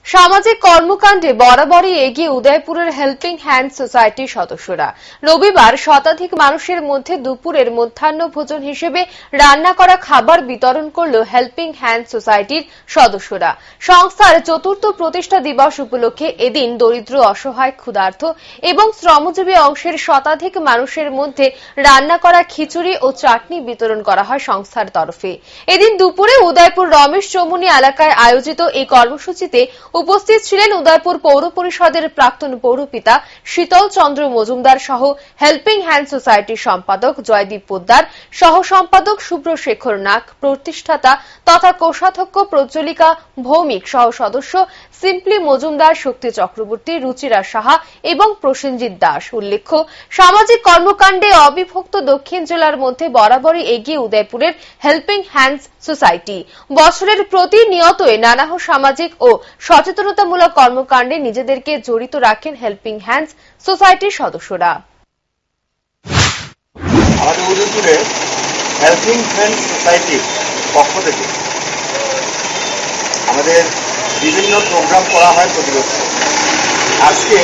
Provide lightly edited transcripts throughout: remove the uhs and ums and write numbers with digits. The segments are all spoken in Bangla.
সামাজিক কর্মকাণ্ডে বরাবরই এগিয়ে উদয়পুরের হেল্পিং হ্যান্ড সোসাইটির সদস্যরা। রবিবার শতাধিক মানুষের মধ্যে দুপুরের মধ্যাহ্ন ভোজন হিসেবে রান্না করা খাবার বিতরণ করল হেল্পিং হ্যান্ড সোসাইটির সদস্যরা। সংস্থার চতুর্থ প্রতিষ্ঠা দিবস উপলক্ষে এদিন দরিদ্র, অসহায়, ক্ষুধার্ত এবং শ্রমজীবী অংশের শতাধিক মানুষের মধ্যে রান্না করা খিচুড়ি ও চাটনি বিতরণ করা হয় সংস্থার তরফে। এদিন দুপুরে উদয়পুর রমেশ চৌমুহনী এলাকায় আয়োজিত এই কর্মসূচিতে উপস্থিত ছিলেন উদয়পুর পৌর পরিষদের প্রাক্তন পৌরপিতা শীতল চন্দ্র মজুমদার সহ হেল্পিং হ্যান্ড সোসাইটির সম্পাদক জয়দীপ পোদ্দার, সহ সম্পাদক শুভ্র শেখর নাগ, প্রতিষ্ঠাতা তথা কোষাধ্যক্ষ প্রজ্জ্বলিকা ভৌমিক সহ সদস্য সিম্পলি মজুমদার, শক্তি চক্রবর্তী, রুচিরা সাহা এবং প্রসেনজিৎ দাস। উল্লেখ্য, সামাজিক কর্মকাণ্ডে অবিভক্ত দক্ষিণ জেলার মধ্যে বরাবরই এগিয়ে উদয়পুরের হেল্পিং হ্যান্ডস সোসাইটি। বছরের প্রতিনিয়তই নানা সামাজিক ও সচেতনতামূলক কর্মকাণ্ডে নিজেদেরকে জড়িত রাখেন হেল্পিং হ্যান্ডস সোসাইটির সদস্যরা। আমাদের উদয়পুরে হেল্পিং হ্যান্ড সোসাইটির পক্ষ থেকে আমাদের বিভিন্ন প্রোগ্রাম করা হয় প্রতি বছর। আজকে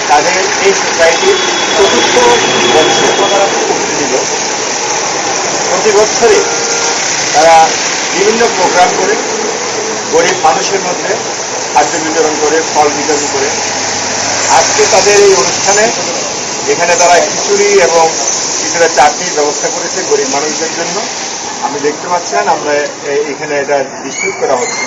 তাদের এই সোসাইটির চতুর্থ বর্ষে উপস্থিত ছিল। প্রতি বছরে তারা বিভিন্ন প্রোগ্রাম করে গরিব মানুষের মধ্যে খাদ্য বিতরণ করে, ফল বিতরণ করে। আজকে তাদের এই অনুষ্ঠানে এখানে তারা খিচুড়ি এবং কিছুটা চাটনির ব্যবস্থা করেছে গরিব মানুষদের জন্য। আপনি দেখতে পাচ্ছেন, আমরা এখানে এটা ডিস্ট্রিবিউট করা হচ্ছে।